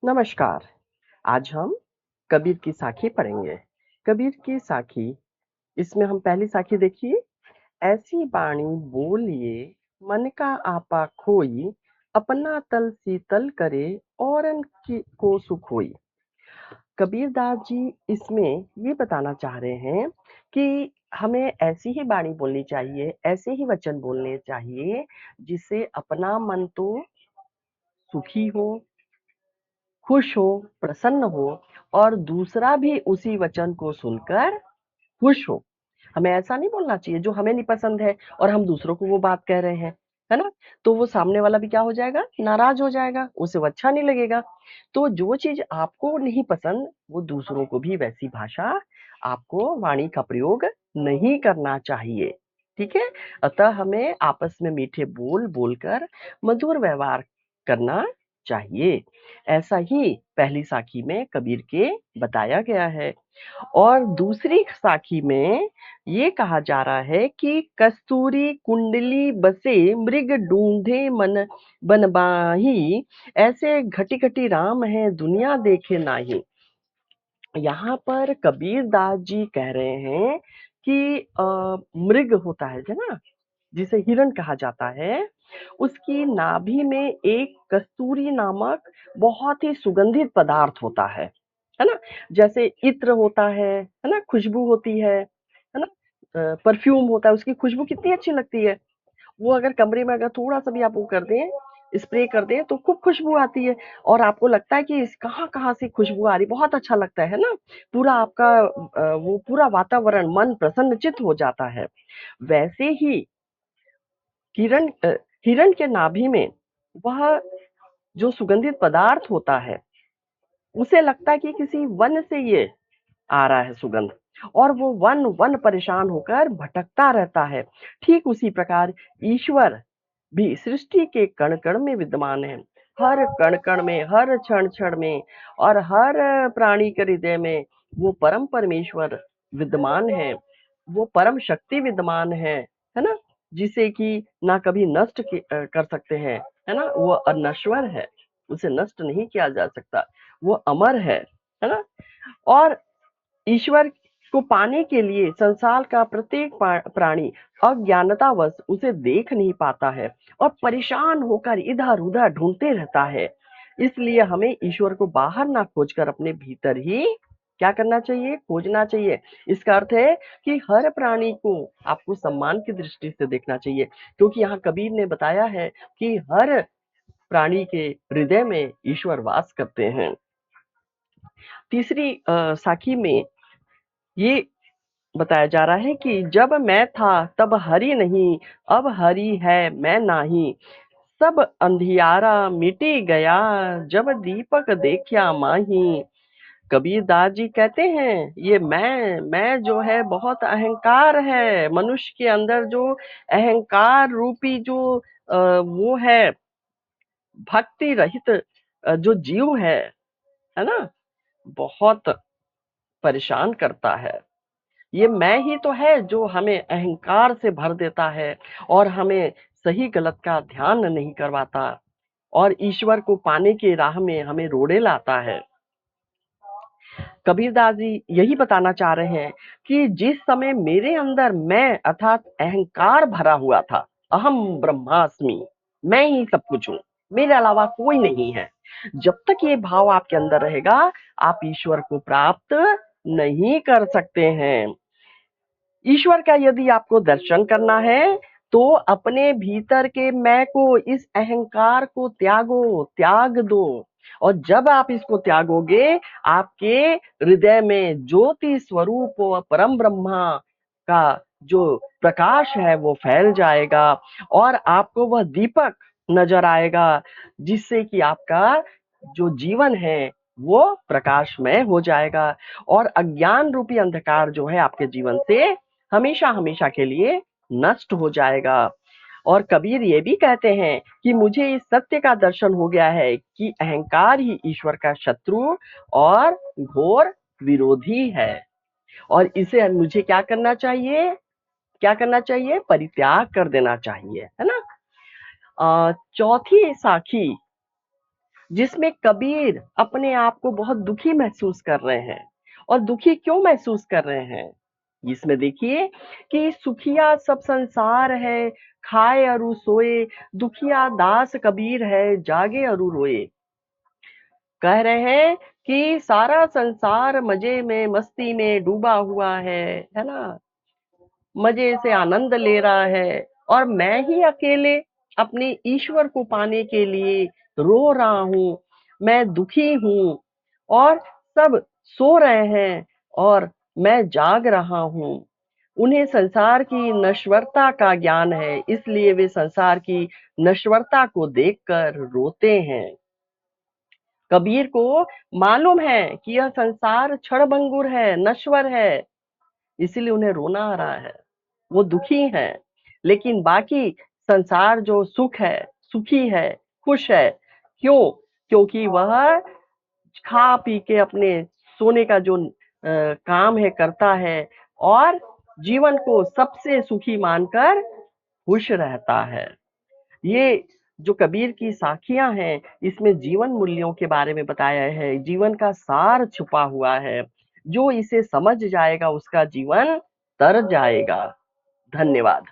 नमस्कार। आज हम कबीर की साखी पढ़ेंगे। कबीर की साखी, इसमें हम पहली साखी देखिए। ऐसी बाणी बोलिए मन का आपा खोई, अपना तल शीतल करे औरन की को सुख होई। कबीर दास जी इसमें ये बताना चाह रहे हैं कि हमें ऐसी ही बाणी बोलनी चाहिए, ऐसे ही वचन बोलने चाहिए जिससे अपना मन तो सुखी हो, खुश हो, प्रसन्न हो और दूसरा भी उसी वचन को सुनकर खुश हो। हमें ऐसा नहीं बोलना चाहिए जो हमें नहीं पसंद है और हम दूसरों को वो बात कह रहे हैं, है ना? तो वो सामने वाला भी क्या हो जाएगा? नाराज़ हो जाएगा, उसे वो अच्छा नहीं लगेगा। तो जो चीज़ आपको नहीं पसंद, वो दूसरों को भी वैसी भाषा आपको वाणी का प्रयोग नहीं करना चाहिए, ठीक है? अतः हमें आपस में मीठे बोल बोलकर मधुर व्यवहार करना चाहिए। ऐसा ही पहली साखी में कबीर के बताया गया है। और दूसरी साखी में ये कहा जा रहा है कि कस्तूरी कुंडली बसे मृग ढूंढे मन बनबाही, ऐसे घटी घटी राम है दुनिया देखे नाही। यहाँ पर कबीर दास जी कह रहे हैं कि मृग होता है ना, जिसे हिरण कहा जाता है, उसकी नाभि में एक कस्तूरी नामक बहुत ही सुगंधित पदार्थ होता है ना? जैसे इत्र होता है ना? खुशबू होती है ना? परफ्यूम होता है, उसकी खुशबू कितनी अच्छी लगती है। वो अगर कमरे में अगर थोड़ा-सा भी आप वो कर दें, स्प्रे कर दें, तो खूब खुशबू आती है और आपको लगता है कि इस कहाँ-कहाँ से खुशबू आ रही, बहुत अच्छा लगता है ना? पूरा आपका वो पूरा वातावरण, मन प्रसन्नचित्त हो जाता है। वैसे ही किरण हिरण के नाभि में वह जो सुगंधित पदार्थ होता है, उसे लगता है कि किसी वन से ये आ रहा है सुगंध और वो वन वन परेशान होकर भटकता रहता है। ठीक उसी प्रकार ईश्वर भी सृष्टि के कण कण में विद्यमान है, हर कण कण में, हर क्षण क्षण में और हर प्राणी के हृदय में वो परम परमेश्वर विद्यमान है, वो परम शक्ति विद्यमान है ना? जिसे कि ना कभी नष्ट कर सकते हैं, है ना? वो अनश्वर है, उसे नष्ट नहीं किया जा सकता, वो अमर है ना? और ईश्वर को पाने के लिए संसार का प्रत्येक प्राणी अज्ञानतावश उसे देख नहीं पाता है और परेशान होकर इधर-उधर ढूंढते रहता है। इसलिए हमें ईश्वर को बाहर ना खोजकर अपने भीतर ही क्या करना चाहिए? खोजना चाहिए। इसका अर्थ है कि हर प्राणी को आपको सम्मान की दृष्टि से देखना चाहिए, क्योंकि यहाँ कबीर ने बताया है कि हर प्राणी के हृदय में ईश्वर वास करते हैं। तीसरी साखी में ये बताया जा रहा है कि जब मैं था तब हरि नहीं, अब हरि है मैं नाही, सब अंधियारा मिटी गया, जब दीपक देखा माही। कबीर दास जी कहते हैं ये मैं जो है बहुत अहंकार है, मनुष्य के अंदर जो अहंकार रूपी जो वो है भक्ति रहित जो जीव है ना, बहुत परेशान करता है। ये मैं ही तो है जो हमें अहंकार से भर देता है और हमें सही गलत का ध्यान नहीं करवाता और ईश्वर को पाने की राह में हमें रोड़े लाता है। कबीरदास जी यही बताना चाह रहे हैं कि जिस समय मेरे अंदर मैं अर्थात अहंकार भरा हुआ था, अहम ब्रह्मास्मि, मैं ही सब कुछ हूँ, मेरे अलावा कोई नहीं है, जब तक ये भाव आपके अंदर रहेगा आप ईश्वर को प्राप्त नहीं कर सकते हैं। ईश्वर का यदि आपको दर्शन करना है तो अपने भीतर के मैं को, इस अहंकार को त्यागो, त्याग दो और जब आप इसको त्यागोगे आपके हृदय में ज्योति स्वरूप व परम ब्रह्मा का जो प्रकाश है वो फैल जाएगा और आपको वह दीपक नजर आएगा जिससे कि आपका जो जीवन है वो प्रकाशमय हो जाएगा और अज्ञान रूपी अंधकार जो है आपके जीवन से हमेशा हमेशा के लिए नष्ट हो जाएगा। और कबीर ये भी कहते हैं कि मुझे इस सत्य का दर्शन हो गया है कि अहंकार ही ईश्वर का शत्रु और घोर विरोधी है और इसे मुझे क्या करना चाहिए? क्या करना चाहिए? परित्याग कर देना चाहिए, है ना? चौथी साखी जिसमें कबीर अपने आप को बहुत दुखी महसूस कर रहे हैं। और दुखी क्यों महसूस कर रहे हैं? इसमें देखिए कि सुखिया सब संसार है, खाए अरु सोए, दुखिया दास कबीर है, जागे अरु रोए। कह रहे हैं कि सारा संसार मजे में, मस्ती में डूबा हुआ है ना? मजे से आनंद ले रहा है और मैं ही अकेले अपने ईश्वर को पाने के लिए रो रहा हूँ, मैं दुखी हूँ और सब सो रहे हैं और मैं जाग रहा हूँ। उन्हें संसार की नश्वरता का ज्ञान है, इसलिए वे संसार की नश्वरता को देखकर रोते हैं। कबीर को मालूम है कि यह संसार क्षणभंगुर है, नश्वर है, इसीलिए उन्हें रोना आ रहा है। वो दुखी हैं, लेकिन बाकी संसार जो सुख है, सुखी है, खुश है। क्यों? क्योंकि वह खा पी के अपने सोने का जो काम है करता है और जीवन को सबसे सुखी मानकर खुश रहता है। ये जो कबीर की साखियां हैं, इसमें जीवन मूल्यों के बारे में बताया है, जीवन का सार छुपा हुआ है। जो इसे समझ जाएगा उसका जीवन तर जाएगा। धन्यवाद।